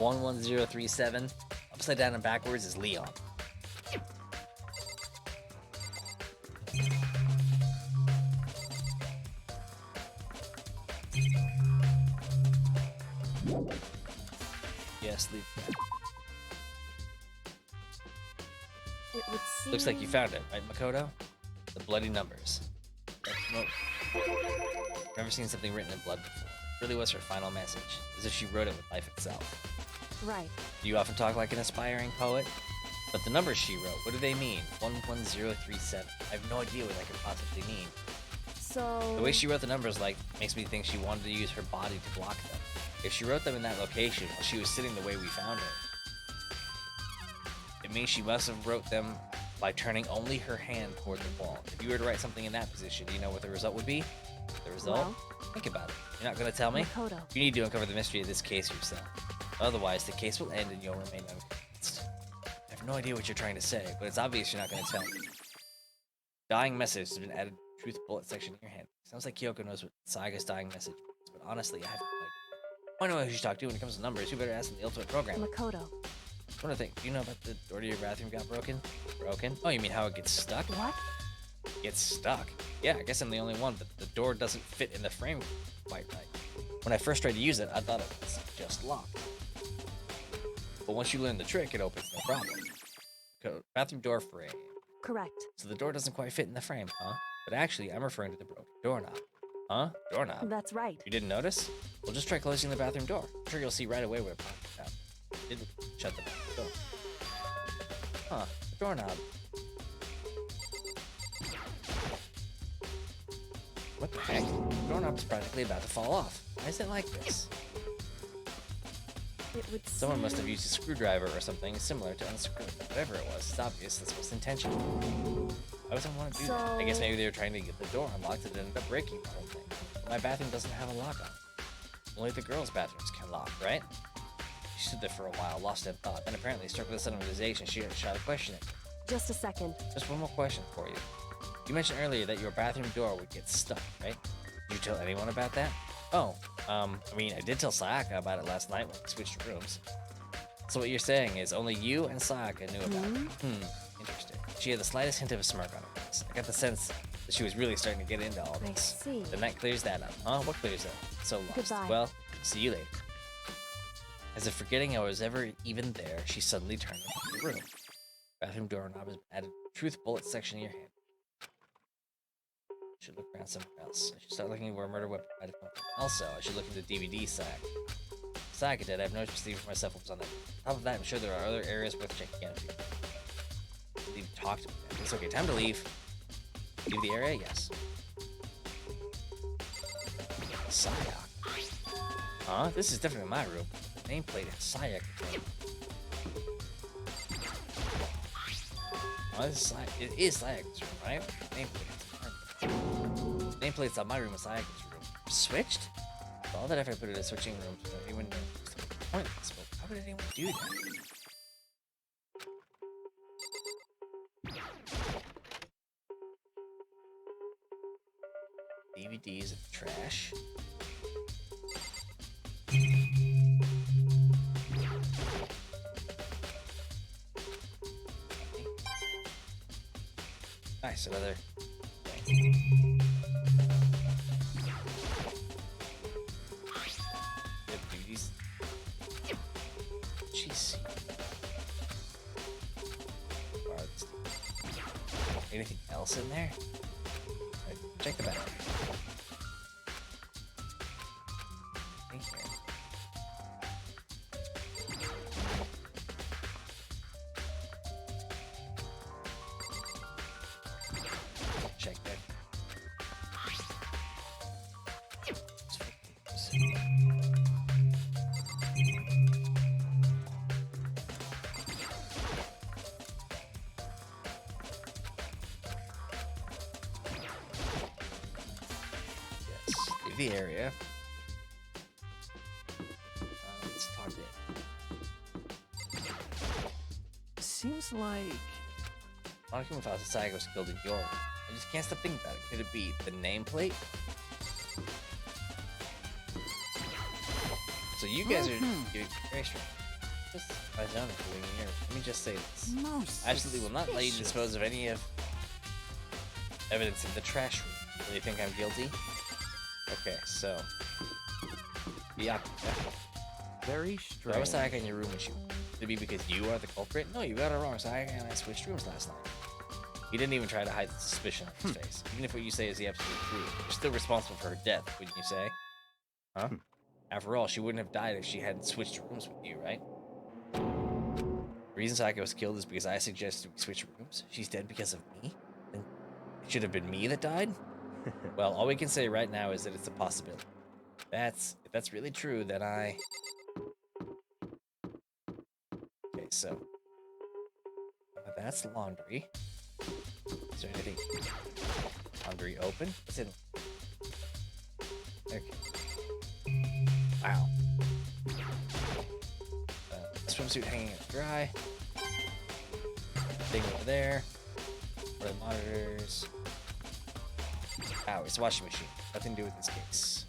11037. Upside down and backwards is Leon. Yes, leave. It would seem... Looks like you found it, right, Makoto? The bloody numbers. Never seen something written in blood before. It really was her final message, as if she wrote it with life itself. Right. Do you often talk like an aspiring poet? But the numbers she wrote, what do they mean? 11037. I have no idea what that could possibly mean. So... The way she wrote the numbers, like, makes me think she wanted to use her body to block them. If she wrote them in that location while she was sitting the way we found her, it means she must have wrote them by turning only her hand toward the wall. If you were to write something in that position, do you know what the result would be? The result? Well, think about it. You're not going to tell me? Makoto. You need to uncover the mystery of this case yourself. Otherwise, the case will end and you'll remain unconvinced. I have no idea what you're trying to say, but it's obvious you're not going to tell me. Dying message has been added to the truth bullet section in your hand. Sounds like Kyoko knows what Saga's dying message means, but honestly, I have no idea. I know who you should talk to when it comes to numbers. You better ask them the ultimate program. Makoto. One thing, do you know about the door to your bathroom got broken? Broken? Oh, you mean how it gets stuck? What? Gets stuck? Yeah, I guess I'm the only one, but the door doesn't fit in the frame quite right. When I first tried to use it, I thought it was just locked. But once you learn the trick, it opens no problem. Bathroom door frame. Correct. So the door doesn't quite fit in the frame, huh? But actually, I'm referring to the broken doorknob. Huh? Doorknob? That's right. You didn't notice? Well, just try closing the bathroom door. I'm sure you'll see right away what it popped out. Didn't shut the bathroom door. Huh, the doorknob. What the heck? The doorknob is practically about to fall off. Why is it like this? It would Someone seem... must have used a screwdriver or something similar to unscrew it. Whatever it was, it's obvious this was intentional. Why would someone want to do that? I guess maybe they were trying to get the door unlocked and ended up breaking the whole thing. My bathroom doesn't have a lock on it. Only the girls' bathrooms can lock, right? She stood there for a while, lost in thought. Then apparently, struck with a sudden realization, she shot a question at me. Just a second. Just one more question for you. You mentioned earlier that your bathroom door would get stuck, right? Did you tell anyone about that? Oh, I mean, I did tell Sayaka about it last night when we switched rooms. So what you're saying is only you and Sayaka knew about it. Interesting. She had the slightest hint of a smirk on her face. I got the sense that she was really starting to get into all this. I see. Then that clears that up. Huh? What clears that up? So lost. Goodbye. Well, see you later. As if forgetting I was ever even there, she suddenly turned into the room. Bathroom doorknob is added truth bullet section in your hand. I should look around somewhere else. I should start looking where a murder weapon might have come from. Also, I should look into DVD sack. Sayaka did. I have no interest even for myself what was on that. On top of that, I'm sure there are other areas worth checking out. Leave talked about that. It's okay. Time to leave. Leave the area? Yes. Sayaka. Huh? This is definitely my room. The nameplate is Sayaka. Oh, this is it is Sayaka's room, right? Nameplate's on my room and Sayaka's room. Switched? For all that effort I put into switching rooms, anyone knows the point of this, but why would anyone do that? DVDs in the trash. Nice, another. DVDs. Jeez. Anything else in there? Check the back. Thank you. Check that. Yes, leave the area. Let's talk to him. Seems like... Monica Mufasa Saga was killed in your room. I just can't stop thinking about it. Could it be the nameplate? So you guys are you're very strange. Just my zone doing here. Let me just say this. Most I absolutely will not let you suspicious. dispose of any of evidence in the trash room. You really think I'm guilty? Okay, so. Yeah. Very So strange. I was Sayaka in your room with you. Could it be because you are the culprit? No, you got it wrong. Sayaka and I switched rooms last night. He didn't even try to hide the suspicion on his face. Even if what you say is the absolute truth, you're still responsible for her death, wouldn't you say? Huh? After all, she wouldn't have died if she hadn't switched rooms with you, right? The reason Sayaka was killed is because I suggested we switch rooms. She's dead because of me? Then it should have been me that died? Well, all we can say right now is that it's a possibility. If that's really true, then I... Okay, so... that's laundry. Is there anything... Laundry open? What's in... Okay. Wow. Swimsuit hanging out dry. Thing over there. For the monitors. Ow, it's a washing machine. Nothing to do with this case.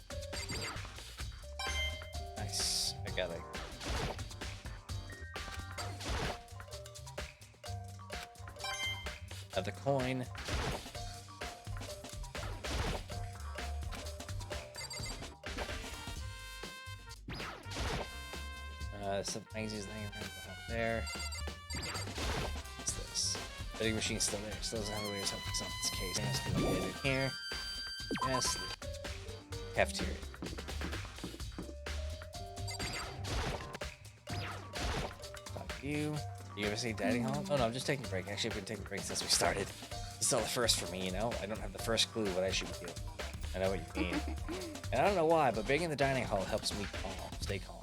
Nice. I got it. Have the coin. Some magazines laying around up there. What's this? Vending machine's still there. Still doesn't have a way or something on this case. Yes, located in here. Yes. Cafeteria. Talk to you. Do you ever see dining hall? Oh no, I'm just taking a break. Actually, I've been taking a break since we started. It's still the first for me, you know? I don't have the first clue what I should be doing. I know what you mean. And I don't know why, but being in the dining hall helps me calm, stay calm.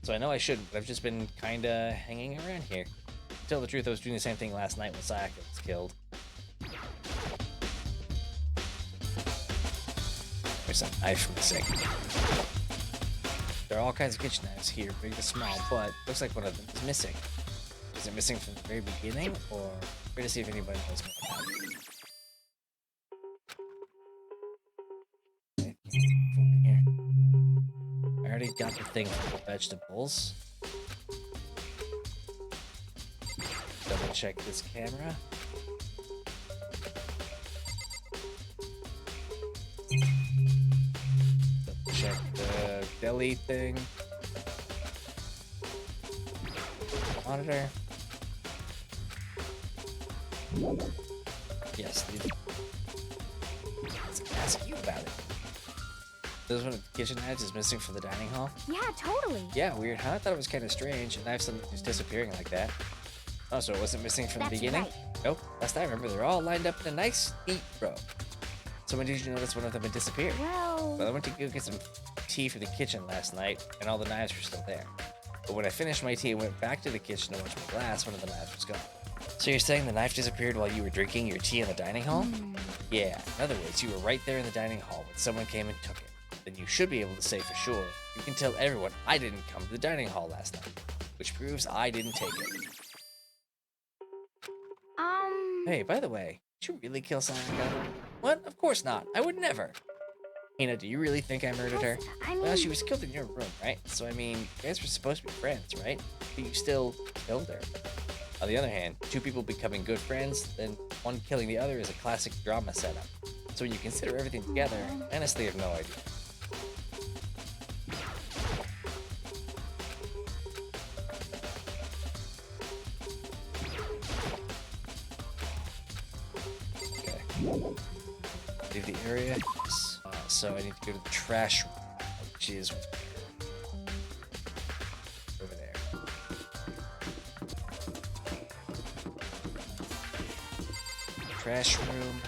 So I know I shouldn't, but I've just been kinda hanging around here. To tell the truth, I was doing the same thing last night when Sayaka was killed. There's a knife missing. There are all kinds of kitchen knives here, big and small, but looks like one of them is missing. Is it missing from the very beginning, or we're to see if anybody knows more about it? Okay, open here. I already got the thing for the vegetables. Double check this camera. Double check the deli thing. Monitor. Yes, let's ask you about it. This one of the kitchen knives is missing from the dining hall? Yeah, totally. Yeah, weird, huh? I thought it was kind of strange. A knife suddenly just disappearing like that. Oh, so it wasn't missing from the That's beginning? right. Nope. Last I remember, they're all lined up in a nice, neat row. So when did you notice one of them had disappeared? Well, Well, I went to go get some tea for the kitchen last night, and all the knives were still there. But when I finished my tea and went back to the kitchen to wash my glass, one of the knives was gone. So you're saying the knife disappeared while you were drinking your tea in the dining hall? Yeah. In other words, you were right there in the dining hall when someone came and took it. Then you should be able to say for sure, you can tell everyone I didn't come to the dining hall last night, which proves I didn't take it. Hey, Hey, by the way, did you really kill Sayaka? What? Of course not. I would never. Hina, do you really think I murdered her? I mean, Well, she was killed in your room, right? So, I mean, you guys were supposed to be friends, right? But you still killed her. On the other hand, two people becoming good friends, then one killing the other is a classic drama setup. So when you consider everything together, I honestly have no idea. Okay. Leave the area. Yes. So I need to go to the trash room, which is over there. Trash room.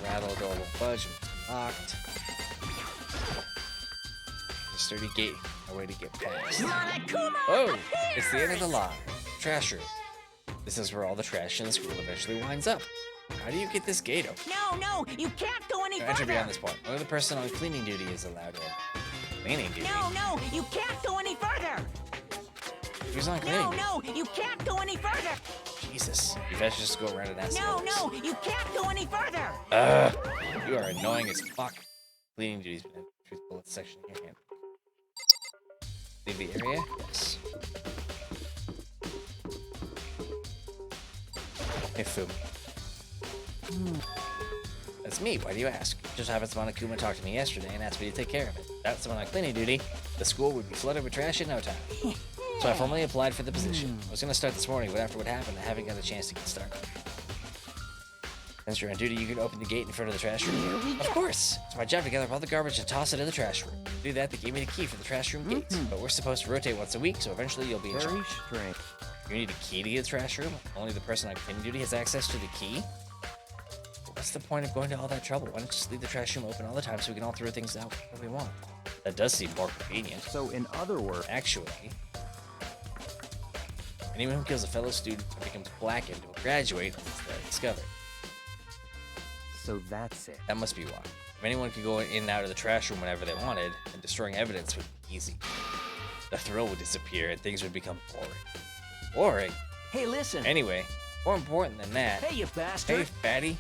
Rattle, door won't budge, it's locked. Sturdy gate, no way to get past. Oh, it's the end of the line. Trash room. This is where all the trash in the school eventually winds up. How do you get this gate open? No, you can't go any No, further. enter beyond this point. Only the person on cleaning duty is allowed in. Cleaning duty? No, you can't go any He was on cleaning. No, you can't go any further. Jesus. You guys just go around and ask others. You can't go any further. You are annoying as fuck. Cleaning duties, man. Truth bullet section in your hand. Leave the area? Yes. Hey, Fu. That's me. Why do you ask? Just happens Monokuma talked to me yesterday and asked me to take care of it. That's when on cleaning duty, the school would be flooded with trash in no time. So I formally applied for the position. I was going to start this morning, but after what happened, I haven't got a chance to get started. Since you're on duty, you can open the gate in front of the trash room. Of course! It's my job to gather up all the garbage and toss it in the trash room. To do that, they gave me the key for the trash room gates. But we're supposed to rotate once a week, so eventually you'll be in charge. Very strange. You need a key to get the trash room? Only the person on cleaning duty has access to the key? What's the point of going to all that trouble? Why don't you just leave the trash room open all the time so we can all throw things out when we want? That does seem more convenient. So in other words, Actually, anyone who kills a fellow student or becomes blackened will graduate once they're discovered. so that's it. That must be why. If anyone could go in and out of the trash room whenever they wanted, then destroying evidence would be easy. The thrill would disappear and things would become boring. Boring? Hey, listen. Anyway, more important than that. Hey, you bastard. Hey, fatty.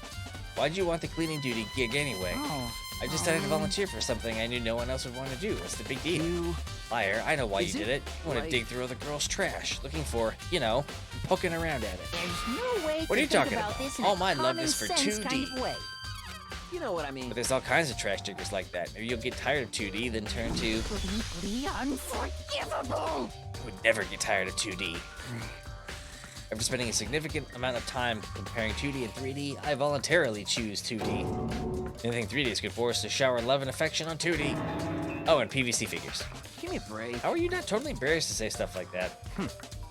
Why'd you want the cleaning duty gig anyway? Oh, I just had to volunteer for something I knew no one else would want to do. What's the big deal? you... Liar, I know why Is you it did it. You want to like- dig through other girls' trash, looking for, you know, poking around at it. There's no way What are to you think talking about about? this in All a my love common is for sense 2D. kind of way. You know what I mean. But there's all kinds of trash diggers like that. Maybe you'll get tired of 2D, then turn to... Completely unforgivable. I would never get tired of 2D. After spending a significant amount of time comparing 2D and 3D, I voluntarily choose 2D. The only thing 3D is good for is to shower love and affection on 2D. Oh, and PVC figures. Give me a break. How are you not totally embarrassed to say stuff like that?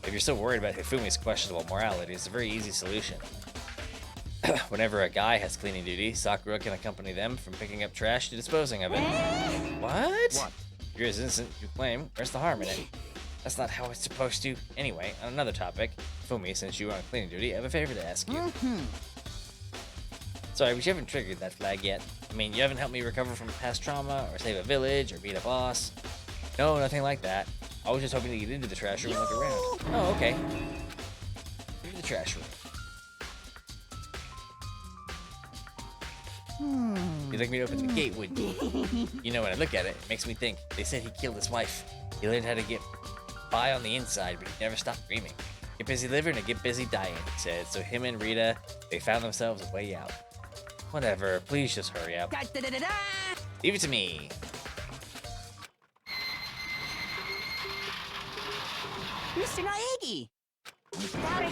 If you're so worried about Hifumi's questionable morality, it's a very easy solution. Whenever a guy has cleaning duty, Sakura can accompany them from picking up trash to disposing of it. What? What? If you're as innocent as you claim, where's the harm in it? That's not how it's supposed to. Anyway, on another topic, Fumi, since you are on cleaning duty, I have a favor to ask you. Sorry, but you haven't triggered that flag yet. I mean, you haven't helped me recover from past trauma, or save a village, or beat a boss. No, nothing like that. I was just hoping to get into the trash room and look around. Oh, okay. Into the trash room. You'd like me to open the gate, wouldn't you? You know, when I look at it, it makes me think. They said he killed his wife. He learned how to get by on the inside, but he never stopped dreaming. Get busy living or get busy dying, he said. So him and Rita, they found themselves a way out. Whatever, please just hurry up. Da-da-da-da-da. Leave it to me. Mr. Naegi.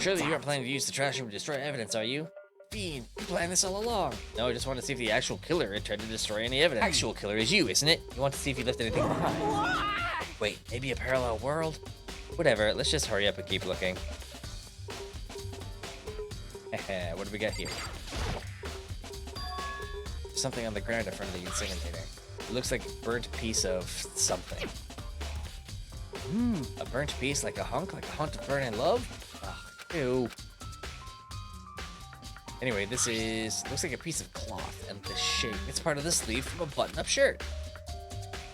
Surely you aren't planning to use the trash room to destroy evidence, are you? Fiend, you planned this all along. No, I just want to see if the actual killer had tried to destroy any evidence. Actual killer is you, isn't it? You want to see if he left anything behind. Wait, maybe a parallel world? Whatever, let's just hurry up and keep looking. What do we got here? Something on the ground in front of the incinerator. It looks like a burnt piece of something. A burnt piece, like a hunk of burning love? Ugh, ew. Anyway, looks like a piece of cloth, and the shape, it's part of the sleeve from a button-up shirt.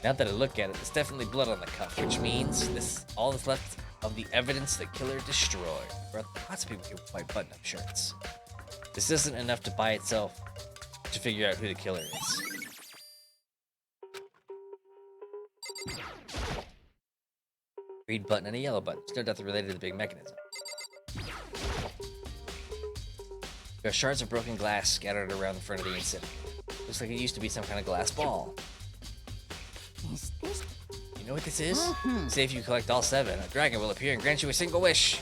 Now that I look at it, there's definitely blood on the cuff, which means all that's left of the evidence the killer destroyed. Lots of people get white button-up shirts. This isn't enough to by itself to figure out who the killer is. Green button and a yellow button. There's no doubt they're related to the big mechanism. There are shards of broken glass scattered around the front of the incinerator. Looks like it used to be some kind of glass ball. Is this? You know what this is? Say if you collect all 7, a dragon will appear and grant you a single wish.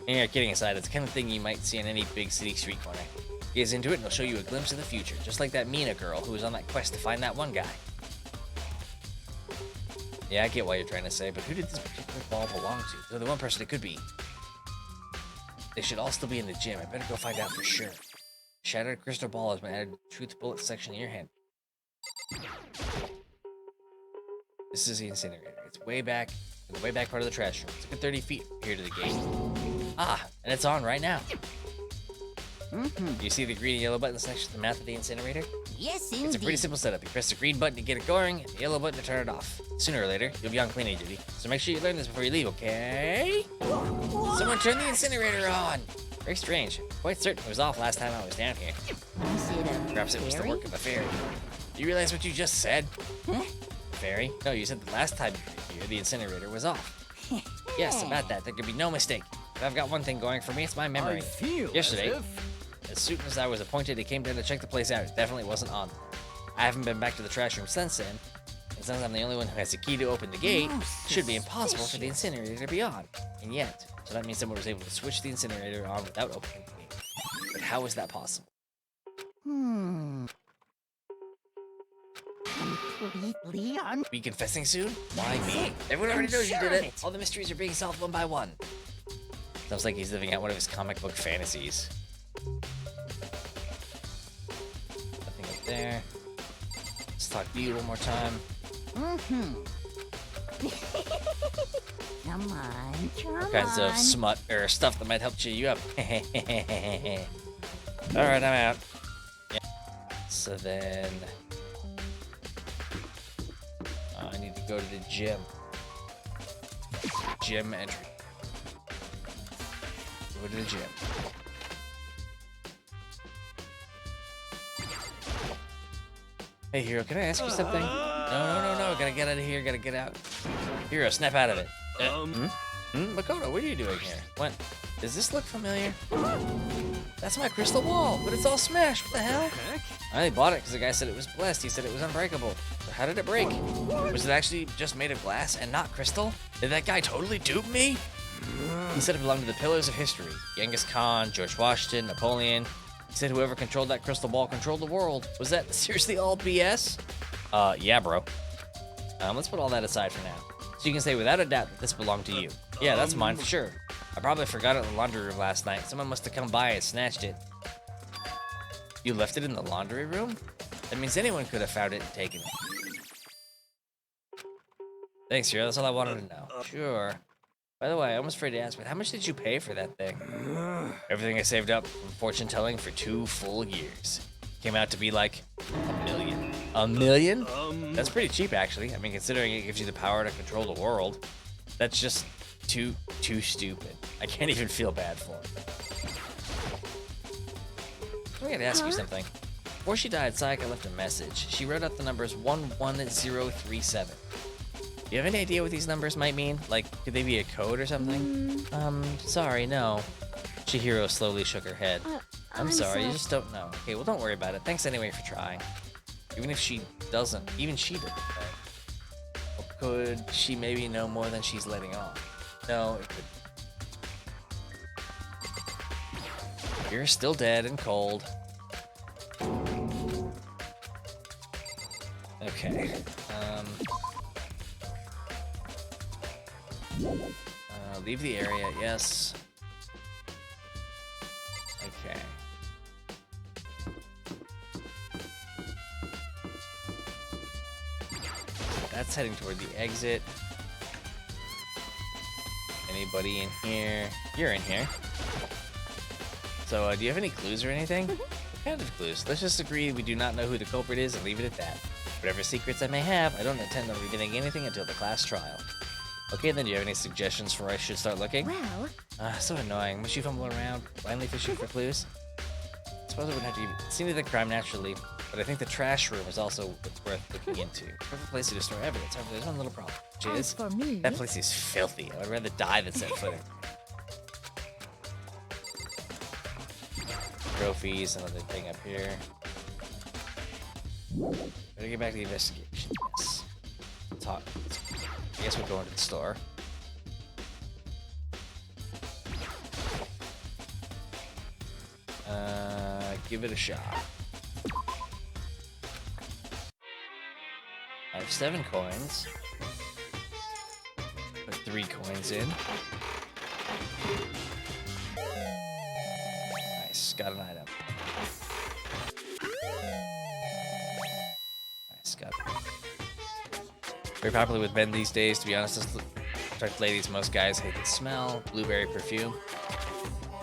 Yeah, kidding aside, it's the kind of thing you might see in any big city street corner. Gaze into it and it'll show you a glimpse of the future, just like that Mina girl who was on that quest to find that one guy. Yeah, I get what you're trying to say, but who did this particular ball belong to? They're the one person it could be. They should all still be in the gym. I better go find out for sure. Shattered crystal ball has been added to the truth bullet section in your hand. This is the incinerator. It's way back in the way back part of the trash room. It's a good 30 feet from here to the gate. Ah, and it's on right now. Do you see the green and yellow buttons next to the mouth of the incinerator? Yes, It's a pretty simple setup. You press the green button to get it going, and the yellow button to turn it off. Sooner or later, you'll be on cleaning duty, so make sure you learn this before you leave, okay? Someone turn the incinerator on! Very strange. Quite certain it was off last time I was down here. Is it a Perhaps it was the fairy? work of a fairy. Do you realize what you just said? Huh? Fairy? No, you said the last time you were here, the incinerator was off. Yes, about that. There could be no mistake. But I've got one thing going for me. It's my memory. Yesterday, as soon as I was appointed, it came down to check the place out. It definitely wasn't on. I haven't been back to the trash room since then. And since I'm the only one who has the key to open the gate, it should be impossible for the incinerator to be on. And yet, so that means someone was able to switch the incinerator on without opening the gate. But how is that possible? Completely un- Be confessing soon? Why me? Everyone already knows you did it. All the mysteries are being solved one by one. Sounds like he's living out one of his comic book fantasies. Nothing up there. Let's talk to you one more time. Come on, come All kinds of smut or stuff that might help cheer you up. Alright, I'm out. Yeah. So then I need to go to the gym. Gym entry. Go to the gym. Hey, Hero, can I ask you something? No. Gotta get out of here. Gotta get out. Hero, snap out of it. Makoto, what are you doing here? What? Does this look familiar? That's my crystal wall, but it's all smashed. What the hell? I only bought it because the guy said it was blessed. He said it was unbreakable. So how did it break? Was it actually just made of glass and not crystal? Did that guy totally dupe me? He said it belonged to the pillars of history. Genghis Khan, George Washington, Napoleon. He said whoever controlled that crystal ball controlled the world. Was that seriously all BS? Yeah, bro. Let's put all that aside for now. So you can say without a doubt that this belonged to you. Yeah, that's mine for sure. I probably forgot it in the laundry room last night. Someone must have come by and snatched it. You left it in the laundry room? That means anyone could have found it and taken it. Thanks, Hero. That's all I wanted to know. Sure. By the way, I almost afraid to ask, but how much did you pay for that thing? Everything I saved up from fortune telling for 2 full years. Came out to be like $1 million. $1 million? That's pretty cheap, actually. I mean, considering it gives you the power to control the world. That's just too stupid. I can't even feel bad for it. I gotta ask you something. Before she died, Sayaka left a message. She wrote out the numbers 11037. Do you have any idea what these numbers might mean? Like, could they be a code or something? Sorry, no. Chihiro slowly shook her head. I'm sorry, you just don't know. Okay, well, don't worry about it. Thanks anyway for trying. Even if she doesn't, even she didn't know. Or could she maybe know more than she's letting on? No, it could. You're still dead and cold. Okay. Leave the area, yes. Okay. That's heading toward the exit. Anybody in here? You're in here. So, do you have any clues or anything? What kind of clues? Let's just agree we do not know who the culprit is and leave it at that. Whatever secrets I may have, I don't intend on revealing anything until the class trial. Okay, then do you have any suggestions for where I should start looking? Well, So annoying. Must you fumble around, blindly fishing for clues? I suppose I wouldn't have to even see anything crime naturally, but I think the trash room is also worth looking into. Perfect place to store evidence. However, there's one little problem, which as is for me, that place is filthy. I would rather die than set foot in. Trophies, another thing up here. Better get back to the investigation. Yes. Talk. I guess we're going to the store. Give it a shot. I have 7 coins. Put 3 coins in. Nice, got an item. Nice, got it. Very popular with men these days, to be honest. Attract ladies, most guys hate the smell. Blueberry perfume.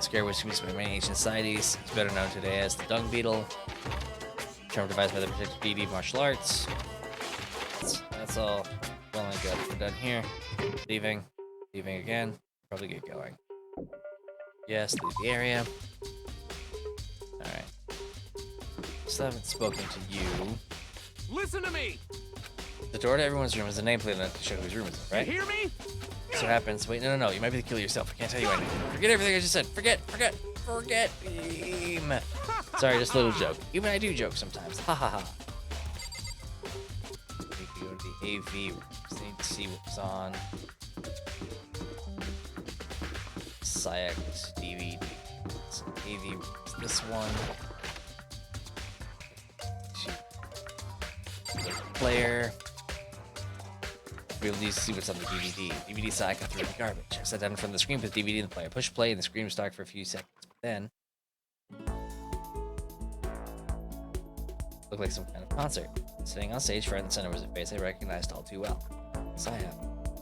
Scare which used by many ancient societies. It's better known today as the dung beetle. term devised by the protected deity of martial arts. That's all well and good. We're done here. Leaving. Leaving again. Probably get going. Yes, leave the area. Alright. Still haven't spoken to you. Listen to me! The door to everyone's room is a nameplate on it to show whose room it's in, right? You hear me? So what happens. Wait, no. You might be the killer yourself. I can't tell you anything. Forget everything I just said. Forget. Beam. Sorry, just a little joke. Even I do joke sometimes. Ha ha ha. We can go to the AV room. Just need to see what's on. Sayak's DVD. It's AV room. It's this one. Player. We'll need to see what's on the DVD. DVD Sayaka threw in the garbage. I sat down in front of the screen, put the DVD in the player. Push play, and the screen was dark for a few seconds. But then, looked like some kind of concert. Sitting on stage, front and center was a face I recognized all too well. Saya.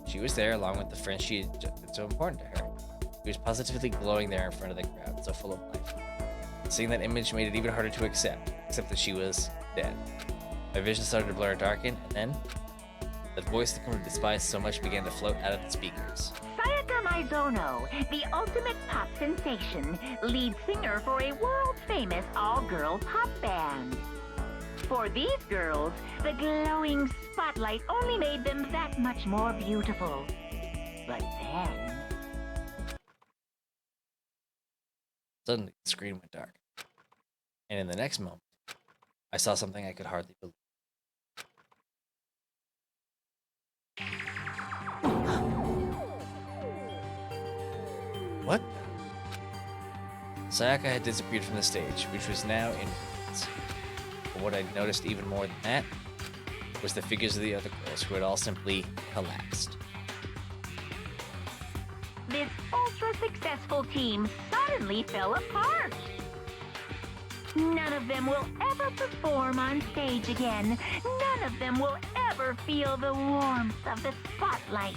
She was there, along with the friend she had been so important to her. She was positively glowing there in front of the crowd, so full of life. Seeing that image made it even harder to accept that she was dead. My vision started to blur and darken, and then that voice that come to despise so much began to float out of the speakers. Sayaka Maizono, the ultimate pop sensation, lead singer for a world-famous all-girl pop band. For these girls, the glowing spotlight only made them that much more beautiful. But then... Suddenly, the screen went dark. And in the next moment, I saw something I could hardly believe. What? Sayaka had disappeared from the stage, which was now in ruins. But what I noticed even more than that was the figures of the other girls who had all simply collapsed. This ultra-successful team suddenly fell apart. None of them will ever perform on stage again. None of them will ever feel the warmth of the spotlight.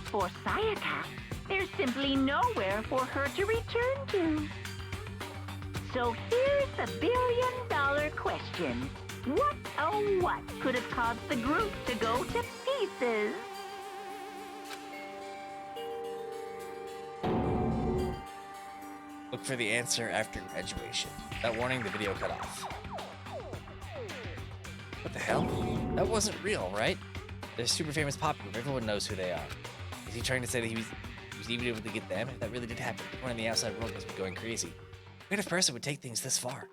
For Sayaka, there's simply nowhere for her to return to. So here's the billion-dollar question. What, oh what, could have caused the group to go to pieces? Look for the answer after graduation. That warning, the video cut off. What the hell? That wasn't real, right? They're a super famous pop group. Everyone knows who they are. Is he trying to say that he was even able to get them? If that really did happen, everyone in the outside world must be going crazy. What kind of person would take things this far?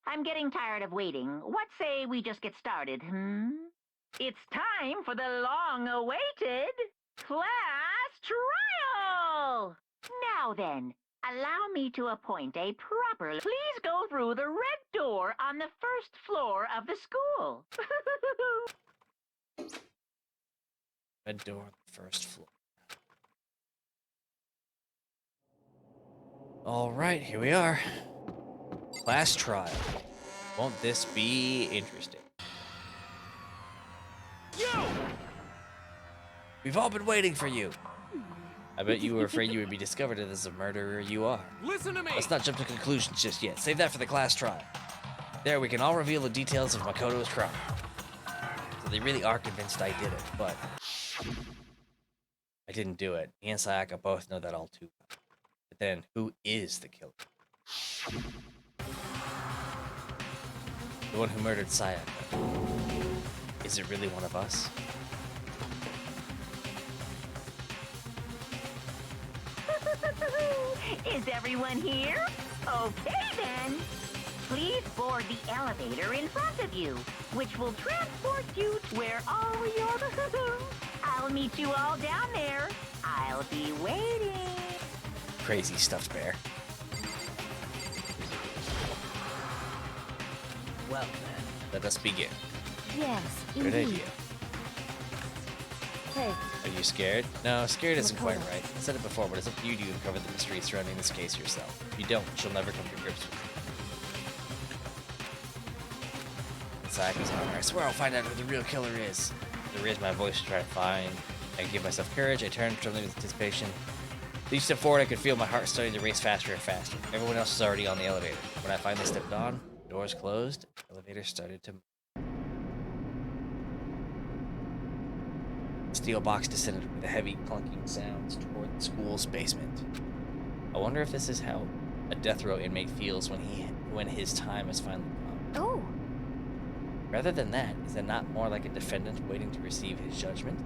I'm getting tired of waiting. What say we just get started, It's time for the long-awaited class trial! Now then, allow me to appoint a proper... Please go through the red door on the first floor of the school. Red door on the first floor. Alright, here we are. Class trial. Won't this be interesting? Yo! We've all been waiting for you. I bet you were afraid you would be discovered as a murderer you are. Listen to me! Let's not jump to conclusions just yet. Save that for the class trial. There, we can all reveal the details of Makoto's crime. So they really are convinced I did it, but... I didn't do it. Me and Sayaka both know that all too well. But then, who is the killer? The one who murdered Sayaka. Is it really one of us? Is everyone here? Okay then. Please board the elevator in front of you, which will transport you to where all your... I'll meet you all down there. I'll be waiting. Crazy stuffed bear. Well then, let us begin. Yes, Good indeed. idea. Hey, Are you scared? No, scared isn't quite Makoto. right. I said it before, but it's up to you to uncover the mystery surrounding this case yourself. If you don't, she'll never come to grips with it. Sayaka's armor. I swear I'll find out who the real killer is. To raise my voice to try to find I give myself courage. I turned firmly with anticipation. Each step forward, I could feel my heart starting to race faster and faster. Everyone else was already on the elevator. When I finally stepped on, the doors closed, the elevator started to move. The steel box descended with a heavy clunking sounds toward the school's basement. I wonder if this is how a death row inmate feels when his time has finally come. Oh, Rather than that, is it not more like a defendant waiting to receive his judgment?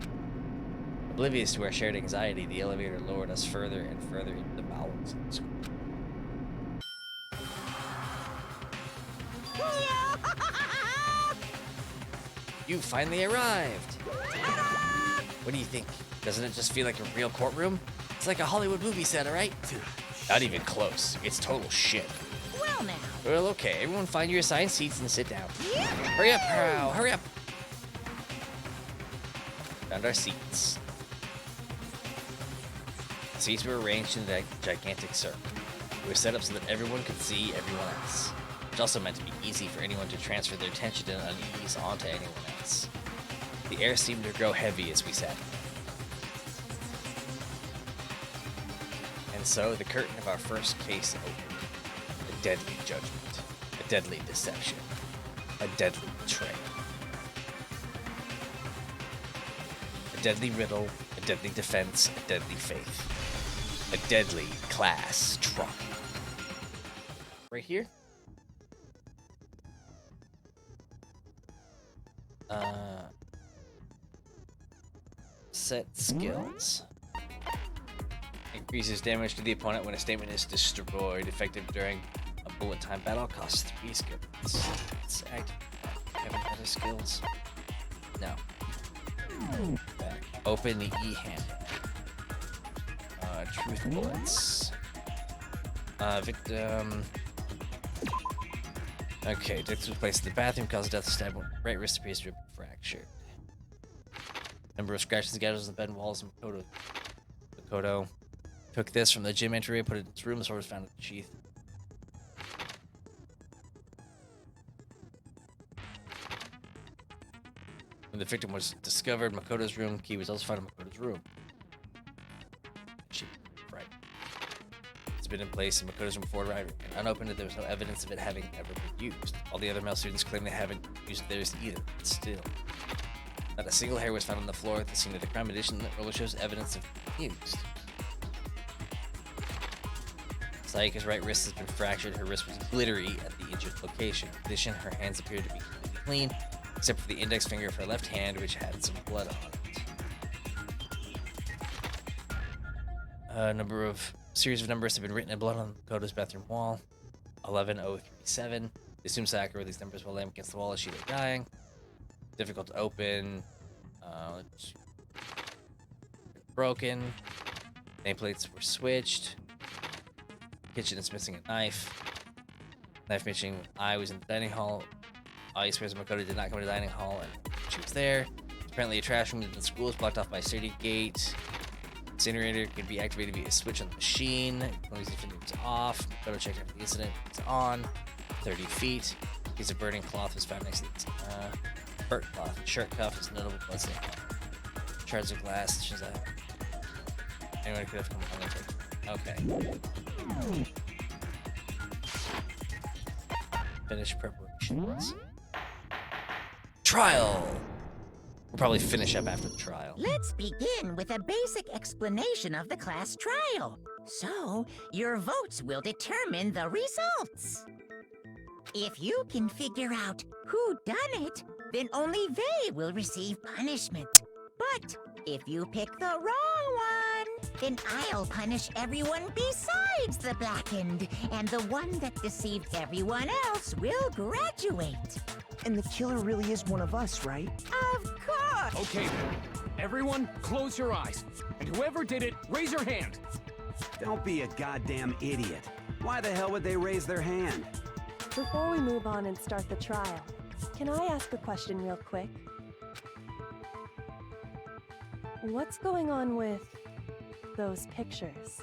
Oblivious to our shared anxiety, the elevator lowered us further and further into the bowels of the school. You finally arrived! What do you think? Doesn't it just feel like a real courtroom? It's like a Hollywood movie set, alright? Not even close. It's total shit. Well, now. Well, okay. Everyone find your assigned seats and sit down. Hurry up, Prow! Hurry up! Found our seats. The seats were arranged in a gigantic circle. They were set up so that everyone could see everyone else, which also meant to be easy for anyone to transfer their tension and unease onto anyone else. The air seemed to grow heavy as we sat. And so the curtain of our first case opened. A deadly judgment, a deadly deception, a deadly betrayal. A deadly riddle, a deadly defense, a deadly faith. A deadly class trial. Right here? Set skills. Increases damage to the opponent when a statement is destroyed. Effective during a bullet time battle. Costs 3 skills. Let's activate that. Have any other skills? No. Back. Open the E-hand. Truth bullets. Victim. Okay, Dix was placed in the bathroom, caused death, stab, right wrist appears to be fractured. Number of scratches and gouges on the bed walls, and Makoto took this from the gym entry, put it in its room, the sword was found in the sheath. When the victim was discovered, Makoto's room key was also found in Makoto's room. Right. It's been in place in Makoto's room before arriving, and unopened, there was no evidence of it having ever been used. All the other male students claim they haven't used theirs either, but still. Not a single hair was found on the floor at the scene of the crime. In addition, that roller shows evidence of being used. Sayaka's right wrist has been fractured. Her wrist was glittery at the injured location. In addition, her hands appeared to be completely clean, except for the index finger of her left hand, which had some blood on it. Series of numbers have been written in blood on Makoto's bathroom wall. 11037. They assume Sayaka wrote these numbers while laying against the wall as she lay dying. Difficult to open. Broken. Nameplates were switched. Kitchen is missing a knife. Knife missing eye was in the dining hall. Eye swears Makoto did not come to the dining hall and she was there. Apparently a trash room in the school is blocked off by a sturdy gate. Incinerator can be activated via a switch on the machine. Noisy finger was off. Makoto checked after the incident. It's on. 30 feet. A piece of burning cloth was found next to the burnt cloth. Shirt cuff is notable blood stain. Shards of glass. She's that. Anyone could have come along and taken. Okay. Finish preparations. Trial! We'll probably finish up after the trial. Let's begin with a basic explanation of the class trial. So, your votes will determine the results. If you can figure out who done it, then only they will receive punishment. But if you pick the wrong one, then I'll punish everyone besides the blackened, and the one that deceived everyone else will graduate. And the killer really is one of us, right? Of course! Okay then. Everyone, close your eyes. And whoever did it, raise your hand. Don't be a goddamn idiot. Why the hell would they raise their hand? before we move on and start the trial, can I ask a question real quick? What's going on with those pictures?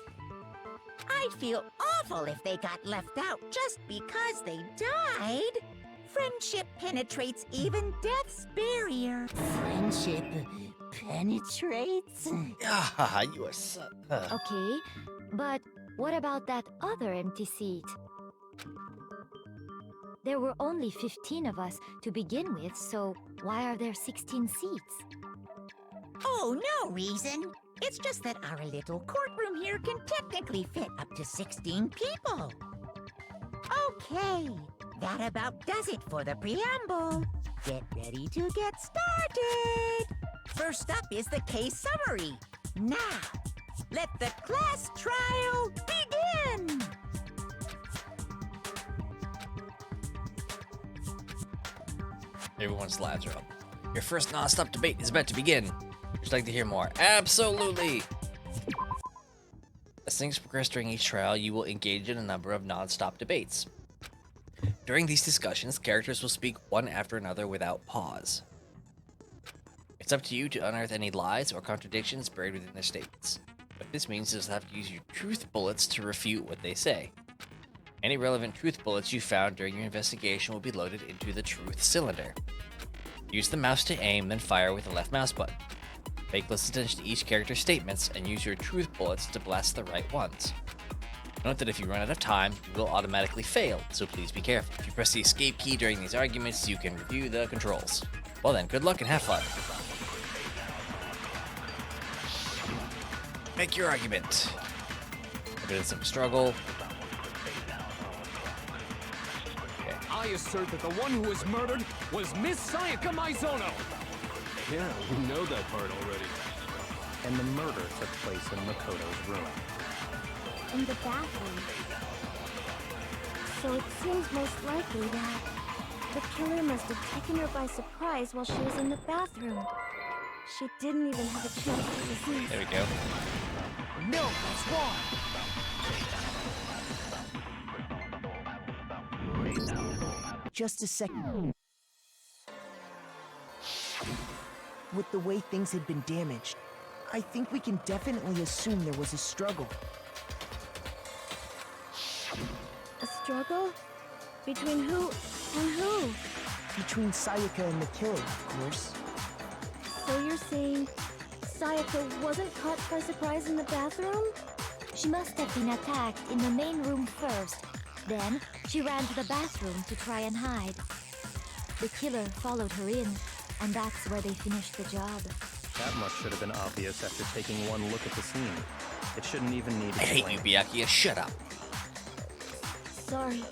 I'd feel awful if they got left out just because they died. Friendship penetrates even death's barrier. Friendship Penetrates? Ah, you are so. Okay, but what about that other empty seat? There were only 15 of us to begin with, so why are there 16 seats? Oh, no reason. It's just that our little courtroom here can technically fit up to 16 people. Okay, that about does it for the preamble. Get ready to get started. First up is the case summary. Now, let the class trial begin. Everyone's lives are up. Your first non-stop debate is about to begin. Would you like to hear more? Absolutely! As things progress during each trial, you will engage in a number of non-stop debates. During these discussions, characters will speak one after another without pause. It's up to you to unearth any lies or contradictions buried within their statements. What this means is you'll have to use your truth bullets to refute what they say. Any relevant truth bullets you found during your investigation will be loaded into the truth cylinder. Use the mouse to aim, then fire with the left mouse button. Pay close attention to each character's statements and use your truth bullets to blast the right ones. Note that if you run out of time, you will automatically fail, so please be careful. If you press the escape key during these arguments, you can review the controls. Well then, good luck and have fun. Make your argument. Evidence of a struggle. I assert that the one who was murdered was Miss Sayaka Maizono. Yeah, we know that part already. And the murder took place in Makoto's room. In the bathroom. So it seems most likely that the killer must have taken her by surprise while she was in the bathroom. She didn't even have a chance to resist. There we go. No, that's wrong. Just a second. With the way things had been damaged, I think we can definitely assume there was a struggle. A struggle? Between who and who? Between Sayaka and the killer, of course. So you're saying Sayaka wasn't caught by surprise in the bathroom? She must have been attacked in the main room first. Then, she ran to the bathroom to try and hide. The killer followed her in, and that's where they finished the job. That much should have been obvious after taking one look at the scene. It shouldn't even need I hate you, Byakuya. Shut up. Sorry.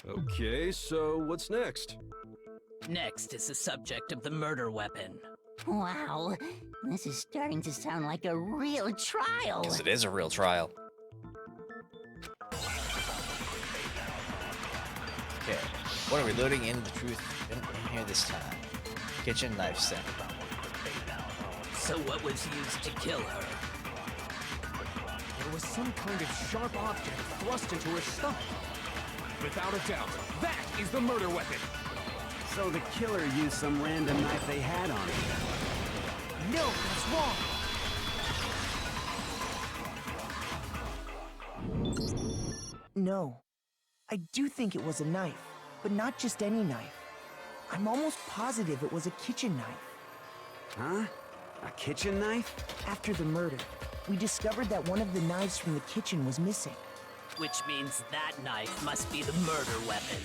Okay, so what's next? Next is the subject of the murder weapon. Wow, this is starting to sound like a real trial. Because it is a real trial. Okay, what are we loading in the truth in here this time? Kitchen knife set. So what was used to kill her? There was some kind of sharp object thrust into her stomach. Without a doubt, that is the murder weapon. So the killer used some random knife they had on him. No, that's wrong. No. I do think it was a knife, but not just any knife. I'm almost positive it was a kitchen knife. Huh? A kitchen knife? After the murder, we discovered that one of the knives from the kitchen was missing. Which means that knife must be the murder weapon.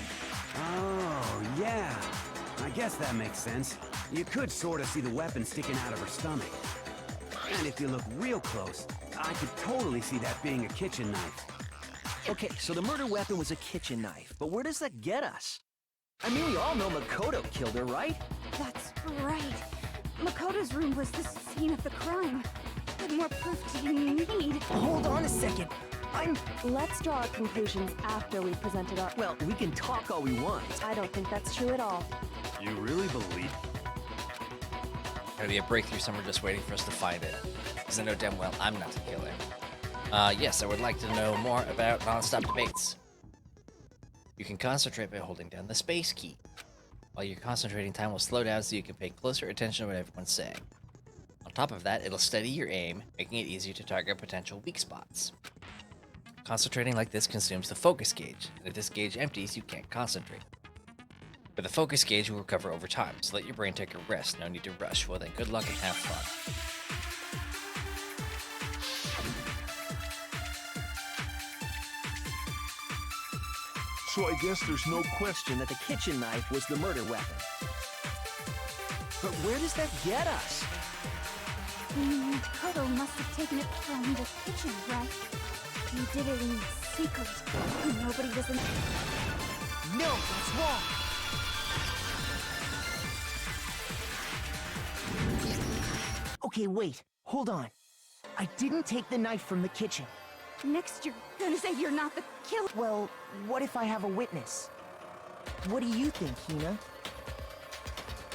Oh, yeah. I guess that makes sense. You could sort of see the weapon sticking out of her stomach. And if you look real close, I could totally see that being a kitchen knife. Okay, so the murder weapon was a kitchen knife, but where does that get us? I mean, we all know Makoto killed her, right? That's right. Makoto's room was the scene of the crime. What more proof do you need? Hold on a second. Let's draw our conclusions after we've presented our... Well, we can talk all we want. I don't think that's true at all. You really believe? Gotta be a breakthrough somewhere just waiting for us to find it. Because I know damn well I'm not the killer. Yes, I would like to know more about non-stop debates. You can concentrate by holding down the space key. While you're concentrating, time will slow down so you can pay closer attention to what everyone's saying. On top of that, it'll steady your aim, making it easier to target potential weak spots. Concentrating like this consumes the focus gauge, and if this gauge empties, you can't concentrate. But the focus gauge will recover over time, so let your brain take a rest. No need to rush. Well then, good luck and have fun. So I guess there's no question that the kitchen knife was the murder weapon. But where does that get us? Makoto must have taken it from the kitchen, right? He did it in secret. Nobody was in... No, that's wrong. Okay, wait. Hold on. I didn't take the knife from the kitchen. Next, you're gonna say you're not the killer. Well, what if I have a witness? What do you think, Hina?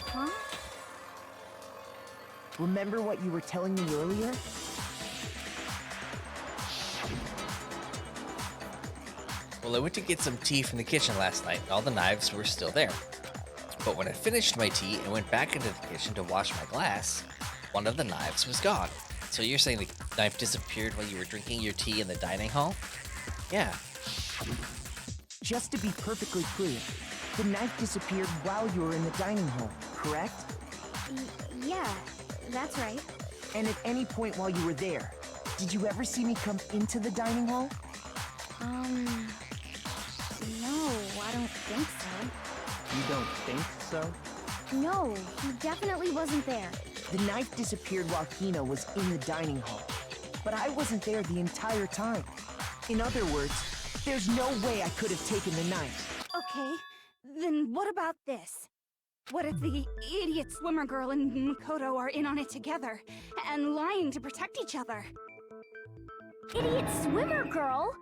Huh? Remember what you were telling me earlier? Well, I went to get some tea from the kitchen last night, and all the knives were still there. But when I finished my tea and went back into the kitchen to wash my glass, one of the knives was gone. So you're saying the knife disappeared while you were drinking your tea in the dining hall? Yeah. Just to be perfectly clear, the knife disappeared while you were in the dining hall, correct? Yeah, that's right. And at any point while you were there, did you ever see me come into the dining hall? No, I don't think so. You don't think so? No, he definitely wasn't there. The knife disappeared while Hina was in the dining hall, but I wasn't there the entire time. In other words, there's no way I could have taken the knife. Okay, then what about this? What if the idiot swimmer girl and Makoto are in on it together, and lying to protect each other? Idiot swimmer girl?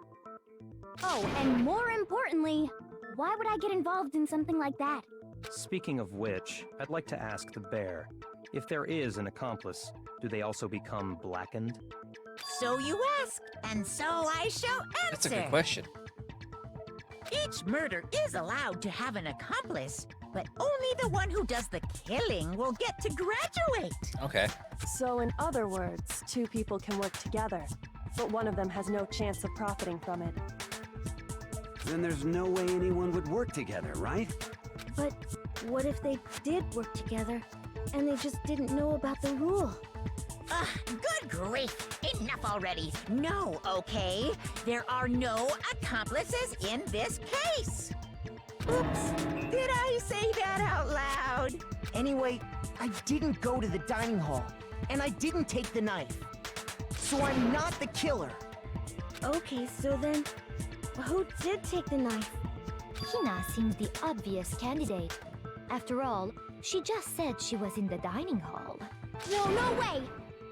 Oh, and more importantly, why would I get involved in something like that? Speaking of which, I'd like to ask the bear, if there is an accomplice, do they also become blackened? So you ask, and so I shall answer. That's a good question. Each murder is allowed to have an accomplice, but only the one who does the killing will get to graduate. Okay. So in other words, two people can work together, but one of them has no chance of profiting from it. Then there's no way anyone would work together, right? But what if they did work together, and they just didn't know about the rule? Ugh, good grief! Enough already! No, okay? There are no accomplices in this case! Oops! Did I say that out loud? Anyway, I didn't go to the dining hall, and I didn't take the knife. So I'm not the killer. Okay, so then, who did take the knife? Hina seemed the obvious candidate. After all, she just said she was in the dining hall. Whoa, no way!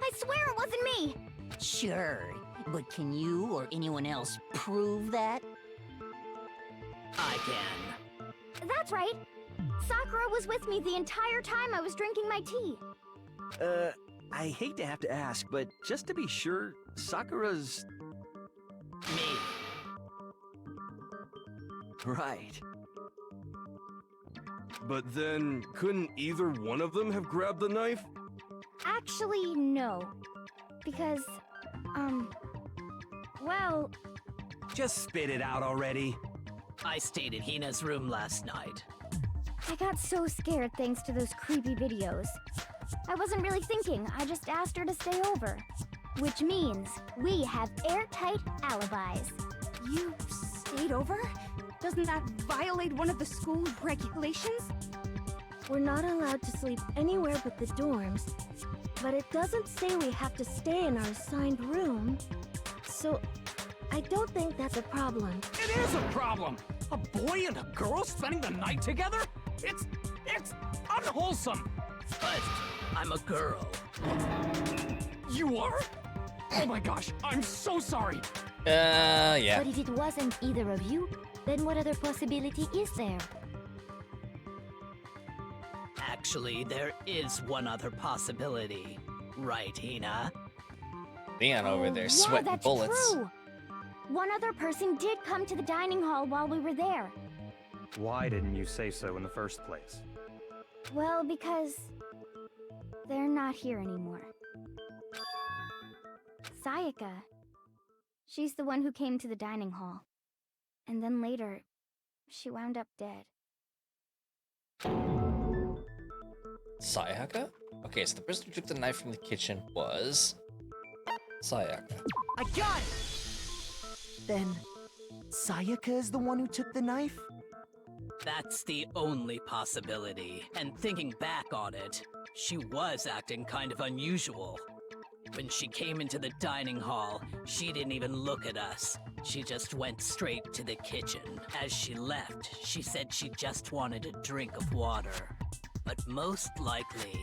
I swear it wasn't me! Sure, but can you or anyone else prove that? I can. That's right! Sakura was with me the entire time I was drinking my tea. I hate to have to ask, but just to be sure, Sakura's... Me. Right. But then, couldn't either one of them have grabbed the knife? Actually, no. Because, well... Just spit it out already. I stayed in Hina's room last night. I got so scared thanks to those creepy videos. I wasn't really thinking, I just asked her to stay over. Which means we have airtight alibis. You stayed over? Doesn't that violate one of the school regulations? We're not allowed to sleep anywhere but the dorms, but it doesn't say we have to stay in our assigned room. So, I don't think that's a problem. It is a problem! A boy and a girl spending the night together? It's unwholesome! But I'm a girl. You are? Oh my gosh, I'm so sorry! Yeah. But if it wasn't either of you, then what other possibility is there? Actually, there is one other possibility. Right, Hina? Leon over there Yeah, sweating that's bullets. true. One other person did come to the dining hall while we were there. Why didn't you say so in the first place? Well, because they're not here anymore. Sayaka. She's the one who came to the dining hall. And then later, she wound up dead. Sayaka? Okay, so the person who took the knife from the kitchen was Sayaka. I got it! Then, Sayaka is the one who took the knife? That's the only possibility. And thinking back on it, she was acting kind of unusual. When she came into the dining hall, she didn't even look at us. She just went straight to the kitchen. As she left, she said she just wanted a drink of water. But most likely...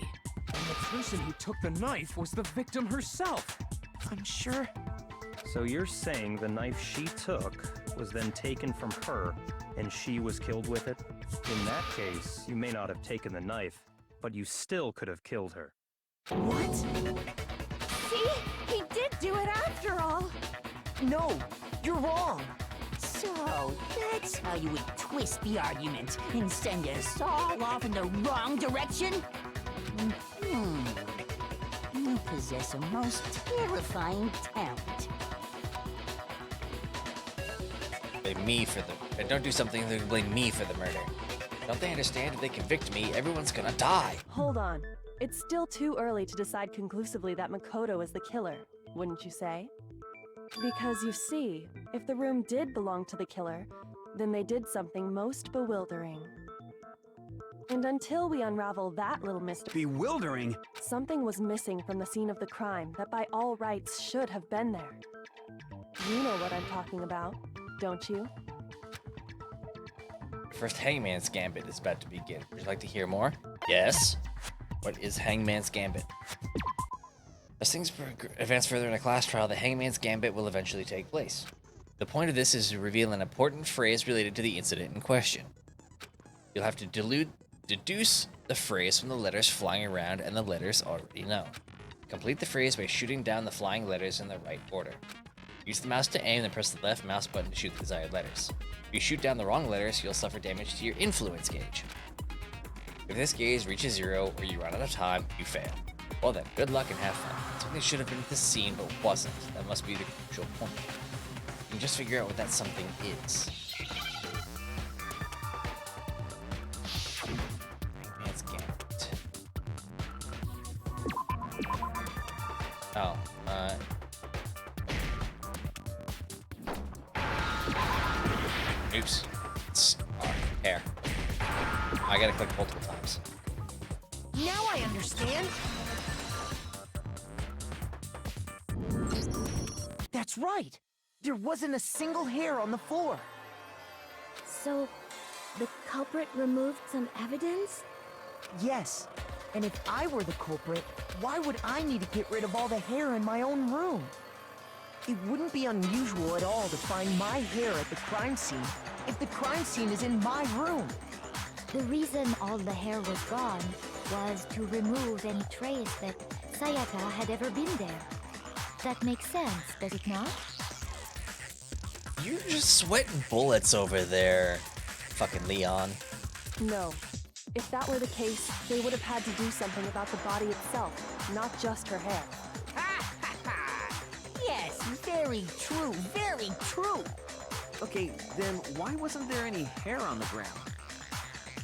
And the person who took the knife was the victim herself. I'm sure. So you're saying the knife she took was then taken from her, and she was killed with it? In that case, you may not have taken the knife, but you still could have killed her. What? See? He did do it after all! No, you're wrong. So, that's how you would twist the argument and send us all off in the wrong direction? You possess a most terrifying talent. Blame me for the... Don't do something that can blame me for the murder. Don't they understand if they convict me, everyone's gonna die? Hold on. It's still too early to decide conclusively that Makoto is the killer, wouldn't you say? Because you see, if the room did belong to the killer, then they did something most bewildering. And until we unravel that little mystery... Bewildering? Something was missing from the scene of the crime that by all rights should have been there. You know what I'm talking about, don't you? First Hangman's Gambit is about to begin. Would you like to hear more? Yes? What is Hangman's Gambit? As things advance further in a class trial, the Hangman's Gambit will eventually take place. The point of this is to reveal an important phrase related to the incident in question. You'll have to deduce the phrase from the letters flying around and the letters already known. Complete the phrase by shooting down the flying letters in the right order. Use the mouse to aim, then press the left mouse button to shoot the desired letters. If you shoot down the wrong letters, you'll suffer damage to your influence gauge. If this gauge reaches 0 or you run out of time, you fail. Well then, good luck and have fun. Something should have been at the scene, but wasn't. That must be the crucial point. You can just figure out what that something is. Hangman's Gambit. Oh, oops. It's hair. I gotta click multiple times. Now I understand. That's right. There wasn't a single hair on the floor. So, the culprit removed some evidence? Yes. And if I were the culprit, why would I need to get rid of all the hair in my own room? It wouldn't be unusual at all to find my hair at the crime scene if the crime scene is in my room. The reason all the hair was gone was to remove any trace that Sayaka had ever been there. That makes sense, does it not? You're just sweating bullets over there, fucking Leon. No. If that were the case, they would have had to do something about the body itself, not just her hair. Yes, very true, very true. Okay, then why wasn't there any hair on the ground?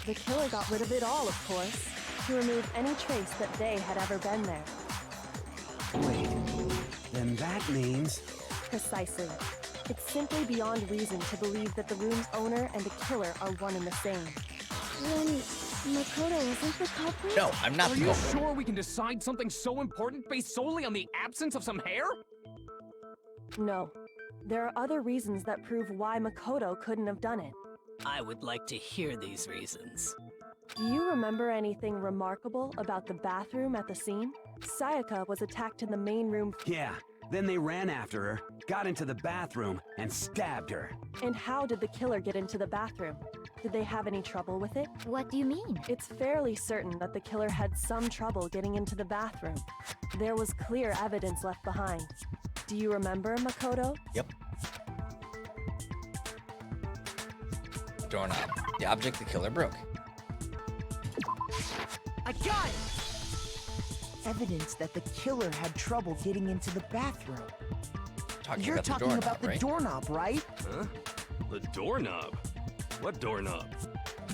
The killer got rid of it all, of course, to remove any trace that they had ever been there. Wait, then that means... Precisely. It's simply beyond reason to believe that the room's owner and the killer are one and the same. Then Makoto isn't the culprit? No, I'm not Are the you culprit. sure we can decide something so important based solely on the absence of some hair? No. There are other reasons that prove why Makoto couldn't have done it. I would like to hear these reasons. Do you remember anything remarkable about the bathroom at the scene? Sayaka was attacked in the main room. Yeah, then they ran after her, got into the bathroom, and stabbed her. And how did the killer get into the bathroom? Did they have any trouble with it? What do you mean? It's fairly certain that the killer had some trouble getting into the bathroom. There was clear evidence left behind. Do you remember, Makoto? Yep. Doorknob. The object the killer broke. I got it! Evidence that the killer had trouble getting into the bathroom. You're talking about the doorknob, right? Huh? The doorknob? What doorknob?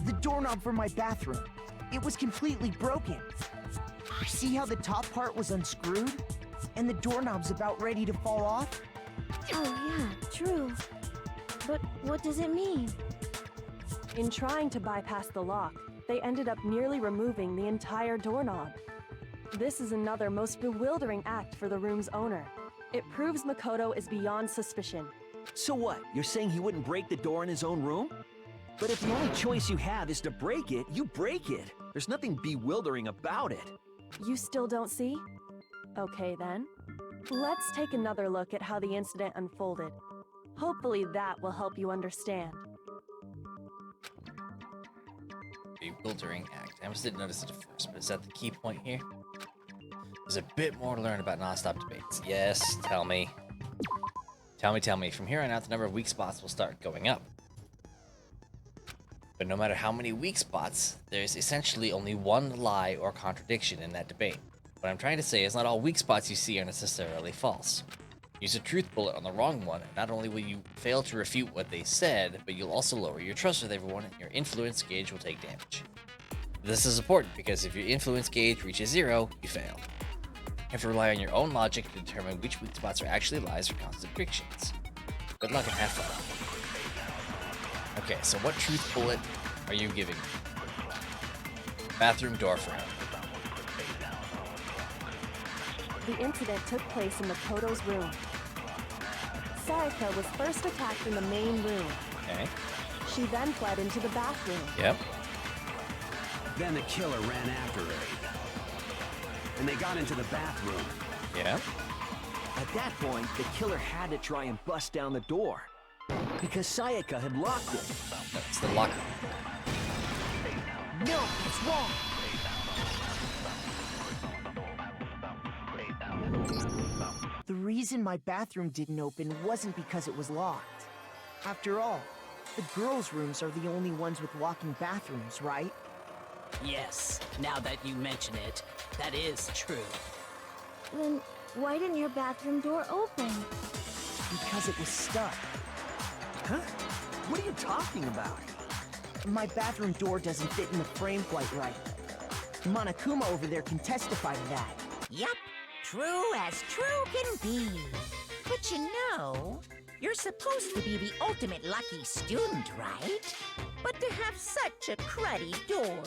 The doorknob for my bathroom. It was completely broken. See how the top part was unscrewed? And the doorknob's about ready to fall off? Oh, yeah, true. But what does it mean? In trying to bypass the lock, they ended up nearly removing the entire doorknob. This is another most bewildering act for the room's owner. It proves Makoto is beyond suspicion. So what? You're saying he wouldn't break the door in his own room? But if the only choice you have is to break it, you break it. There's nothing bewildering about it. You still don't see? Okay then. Let's take another look at how the incident unfolded. Hopefully that will help you understand. Bewildering act. I almost didn't notice it at first, but is that the key point here? There's a bit more to learn about non-stop debates. Yes, tell me. Tell me. From here on out, the number of weak spots will start going up. But no matter how many weak spots, there's essentially only one lie or contradiction in that debate. What I'm trying to say is not all weak spots you see are necessarily false. Use a truth bullet on the wrong one, and not only will you fail to refute what they said, but you'll also lower your trust with everyone, and your influence gauge will take damage. This is important because if your influence gauge reaches 0, you fail. You have to rely on your own logic to determine which weak spots are actually lies or contradictions. Good luck and have fun. Okay, so what truth bullet are you giving me? Bathroom door frame. The incident took place in Makoto's room. Sayaka was first attacked in the main room. Okay. She then fled into the bathroom. Yep. Then the killer ran after her. And they got into the bathroom. Yeah. At that point, the killer had to try and bust down the door. Because Sayaka had locked it. That's the locker. No, it's wrong. The reason my bathroom didn't open wasn't because it was locked. After all, the girls' rooms are the only ones with walking bathrooms, right? Yes, now that you mention it, that is true. Then why didn't your bathroom door open? Because it was stuck. Huh? What are you talking about? My bathroom door doesn't fit in the frame quite right. Monokuma over there can testify to that. Yup, true as true can be. But you know, you're supposed to be the ultimate lucky student, right? But to have such a cruddy door...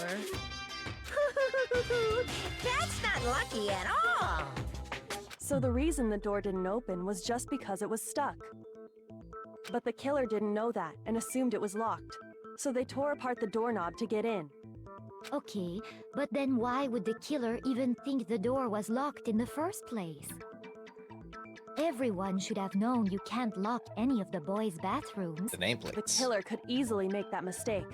That's not lucky at all! So the reason the door didn't open was just because it was stuck. But the killer didn't know that and assumed it was locked. So they tore apart the doorknob to get in. Okay, but then why would the killer even think the door was locked in the first place? Everyone should have known you can't lock any of the boys' bathrooms. The nameplates. The killer could easily make that mistake.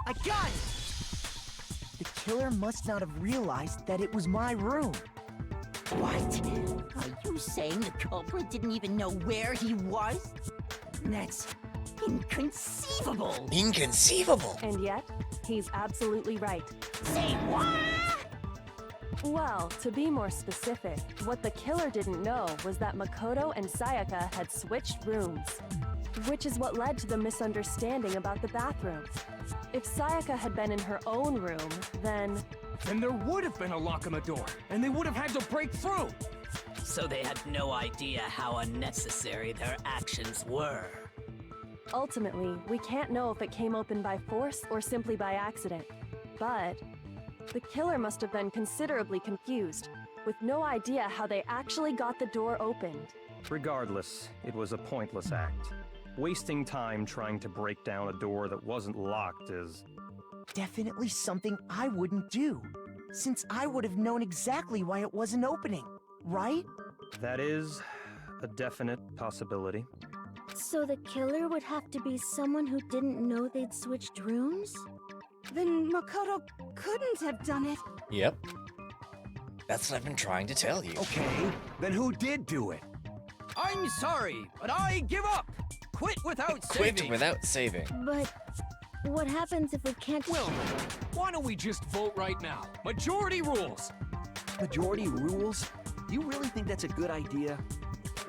I got it! The killer must not have realized that it was my room. What? Are you saying the culprit didn't even know where he was? That's inconceivable! Inconceivable! And yet, he's absolutely right. Say what? Well, to be more specific, what the killer didn't know was that Makoto and Sayaka had switched rooms, which is what led to the misunderstanding about the bathroom. If Sayaka had been in her own room, then there would have been a lock on the door, and they would have had to break through! So they had no idea how unnecessary their actions were. ultimately, we can't know if it came open by force or simply by accident. But the killer must have been considerably confused, with no idea how they actually got the door opened. Regardless, it was a pointless act. Wasting time trying to break down a door that wasn't locked is... definitely something I wouldn't do, since I would have known exactly why it wasn't opening, right? That is a definite possibility. So the killer would have to be someone who didn't know they'd switched rooms? Then Makoto couldn't have done it. Yep. That's what I've been trying to tell you. Okay, then who did do it? I'm sorry, but I give up! Quit without saving! Quit without saving. But what happens if we can't... Well, why don't we just vote right now? Majority rules! Majority rules? Do you really think that's a good idea?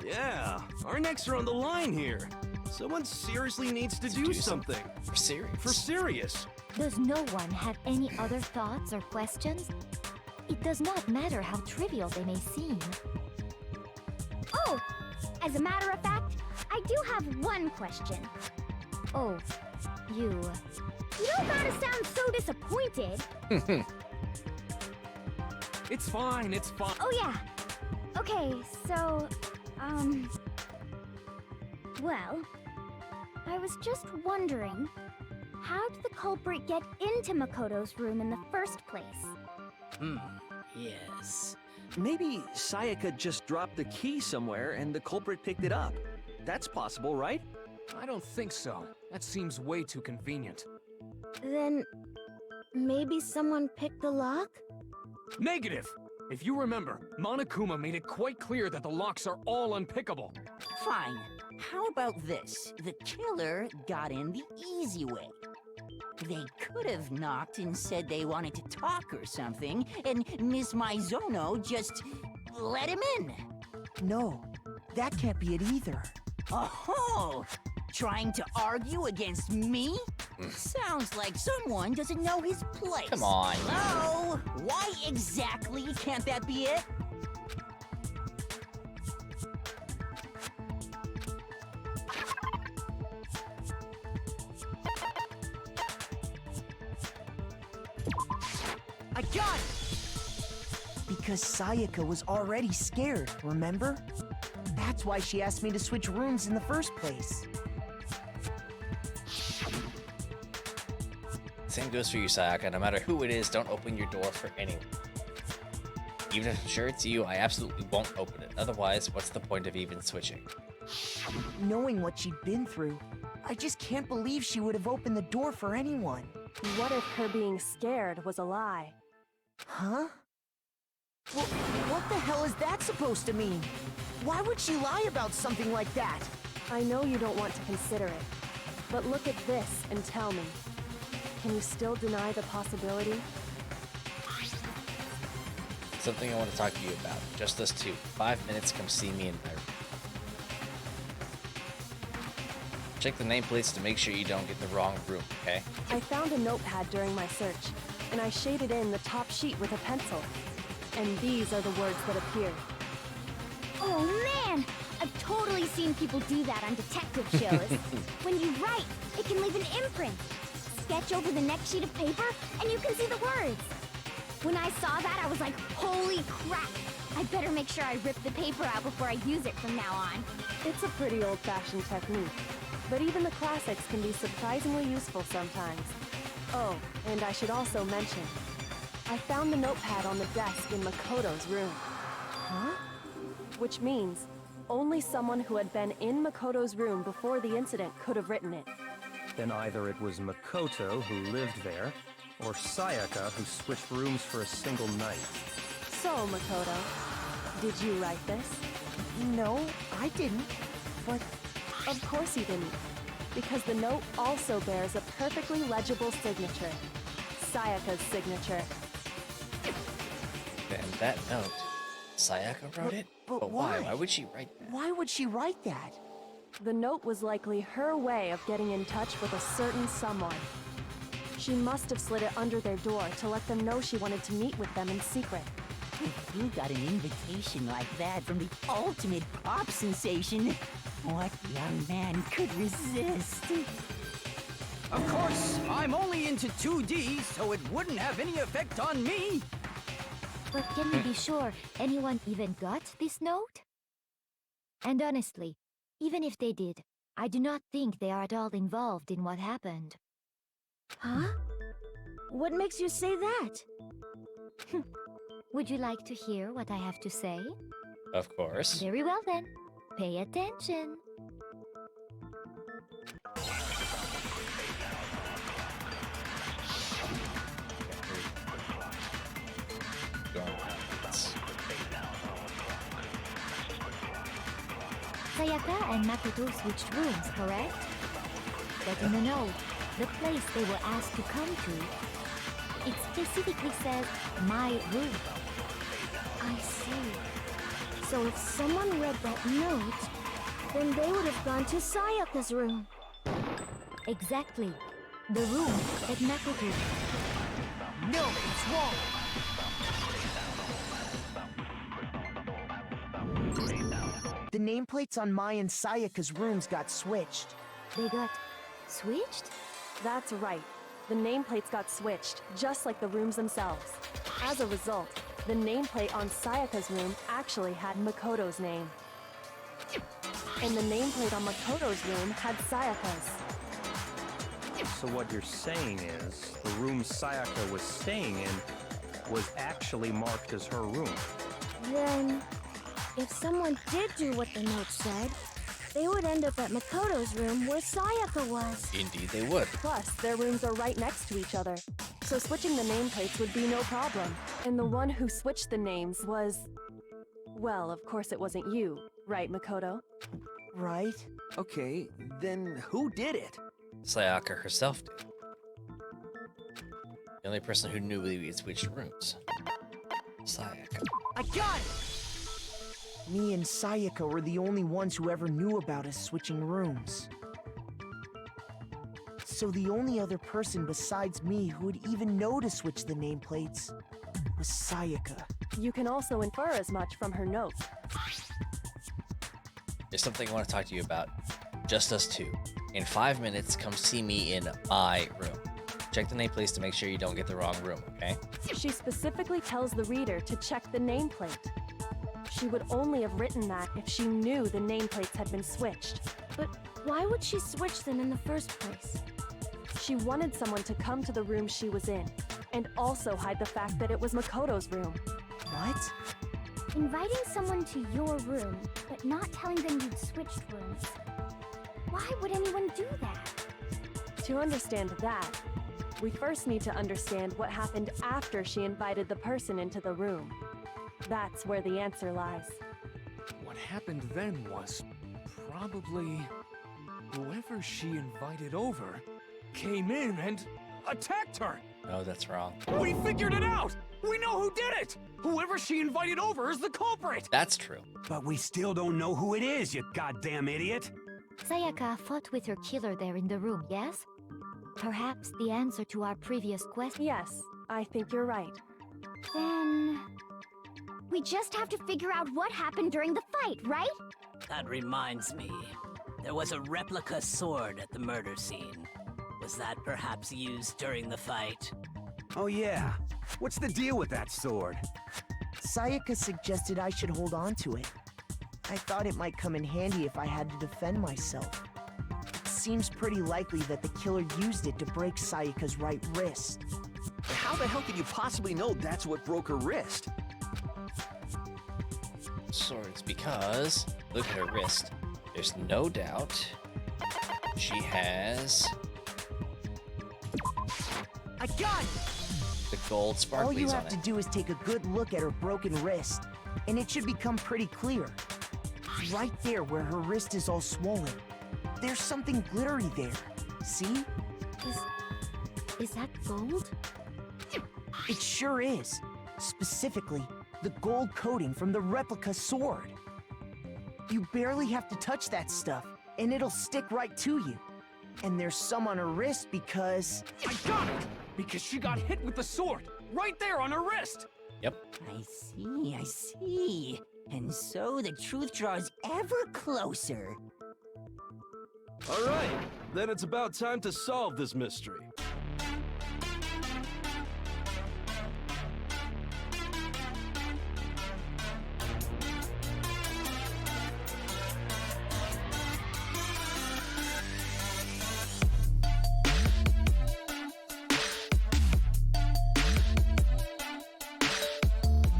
Yeah, our necks are on the line here. Someone seriously needs to do something. For serious. For serious. Does no one have any other thoughts or questions? It does not matter how trivial they may seem. Oh, as a matter of fact, I do have one question. Oh, you... You don't gotta sound so disappointed. It's fine, it's fine. Oh yeah. Okay, so, well, I was just wondering, how did the culprit get into Makoto's room in the first place? Yes. Maybe Sayaka just dropped the key somewhere and the culprit picked it up. That's possible, right? I don't think so. That seems way too convenient. Then, maybe someone picked the lock? Negative! If you remember, Monokuma made it quite clear that the locks are all unpickable. Fine. How about this? The killer got in the easy way. They could have knocked and said they wanted to talk or something, and Miss Maizono just let him in. No, that can't be it either. Oh, trying to argue against me? Sounds like someone doesn't know his place. Come on. Hello? Why exactly can't that be it? I got it! Because Sayaka was already scared, remember? That's why she asked me to switch rooms in the first place. Same goes for you, Sayaka. No matter who it is, don't open your door for anyone. Even if I'm sure it's you, I absolutely won't open it. Otherwise, what's the point of even switching? Knowing what she'd been through, I just can't believe she would have opened the door for anyone. What if her being scared was a lie? Huh? Well, what the hell is that supposed to mean? Why would she lie about something like that? I know you don't want to consider it, but look at this and tell me. Can you still deny the possibility? Something I want to talk to you about. Just us two. 5 minutes, come see me in my room. Check the nameplates to make sure you don't get the wrong room, okay? I found a notepad during my search, and I shaded in the top sheet with a pencil. And these are the words that appeared. Oh man! I've totally seen people do that on detective shows. When you write, it can leave an imprint. Sketch over the next sheet of paper, and you can see the words. When I saw that, I was like, holy crap! I better make sure I rip the paper out before I use it from now on. It's a pretty old-fashioned technique, but even the classics can be surprisingly useful sometimes. Oh, and I should also mention, I found the notepad on the desk in Makoto's room. Huh? Which means only someone who had been in Makoto's room before the incident could have written it. Then either it was Makoto who lived there, or Sayaka who switched rooms for a single night. So, Makoto, did you write this? No, I didn't. But of course you didn't, because the note also bears a perfectly legible signature. Sayaka's signature. And that note, Sayaka wrote it? But why? Why would she write that? Why would she write that? The note was likely her way of getting in touch with a certain someone. She must have slid it under their door to let them know she wanted to meet with them in secret. If you got an invitation like that from the ultimate pop sensation, what young man could resist? Of course, I'm only into 2D, so it wouldn't have any effect on me. But can we be sure anyone even got this note? And honestly, even if they did, I do not think they are at all involved in what happened. Huh? What makes you say that? Would you like to hear what I have to say? Of course. Very well then. Pay attention. Sayaka and Makoto switched rooms, correct? But in the note, the place they were asked to come to, it specifically says, my room. I see. So if someone read that note, then they would have gone to Sayaka's room. Exactly. The room at Makoto. No, it's wrong. The nameplates on Mai and Sayaka's rooms got switched. They got switched? That's right. The nameplates got switched, just like the rooms themselves. As a result, the nameplate on Sayaka's room actually had Makoto's name. And the nameplate on Makoto's room had Sayaka's. So what you're saying is, the room Sayaka was staying in was actually marked as her room. Then, if someone did do what the note said, they would end up at Makoto's room where Sayaka was. Indeed they would. Plus, their rooms are right next to each other, so switching the nameplates would be no problem. And the one who switched the names was... Well, of course it wasn't you, right, Makoto? Right? Okay, then who did it? Sayaka herself did. The only person who knew we had switched rooms. Sayaka. I got it! Me and Sayaka were the only ones who ever knew about us switching rooms. So the only other person besides me who would even know to switch the nameplates was Sayaka. You can also infer as much from her note. There's something I want to talk to you about. Just us two. In 5 minutes, come see me in my room. Check the nameplates to make sure you don't get the wrong room, okay? She specifically tells the reader to check the nameplate. She would only have written that if she knew the nameplates had been switched. But why would she switch them in the first place? She wanted someone to come to the room she was in, and also hide the fact that it was Makoto's room. What? Inviting someone to your room, but not telling them you'd switched rooms. Why would anyone do that? To understand that, we first need to understand what happened after she invited the person into the room. That's where the answer lies. What happened then was probably whoever she invited over came in and attacked her. No, that's wrong. We figured it out! We know who did it! Whoever she invited over is the culprit! That's true. But we still don't know who it is, you goddamn idiot! Sayaka fought with her killer there in the room, yes? Perhaps the answer to our previous question? Yes, I think you're right. Then... we just have to figure out what happened during the fight, right? That reminds me. There was a replica sword at the murder scene. Was that perhaps used during the fight? Oh yeah. What's the deal with that sword? Sayaka suggested I should hold on to it. I thought it might come in handy if I had to defend myself. It seems pretty likely that the killer used it to break Sayaka's right wrist. How the hell could you possibly know that's what broke her wrist? Swords, because look at her wrist. There's no doubt she has I got it! the gold All you sparklies on have to it. do is take a good look at her broken wrist, and it should become pretty clear. Right there where her wrist is all swollen. There's something glittery there. See? Is that gold? It sure is. Specifically, the gold coating from the replica sword. You barely have to touch that stuff, and it'll stick right to you. And there's some on her wrist because... I got it! Because she got hit with the sword! Right there on her wrist! Yep. I see. And so the truth draws ever closer. All right, then it's about time to solve this mystery.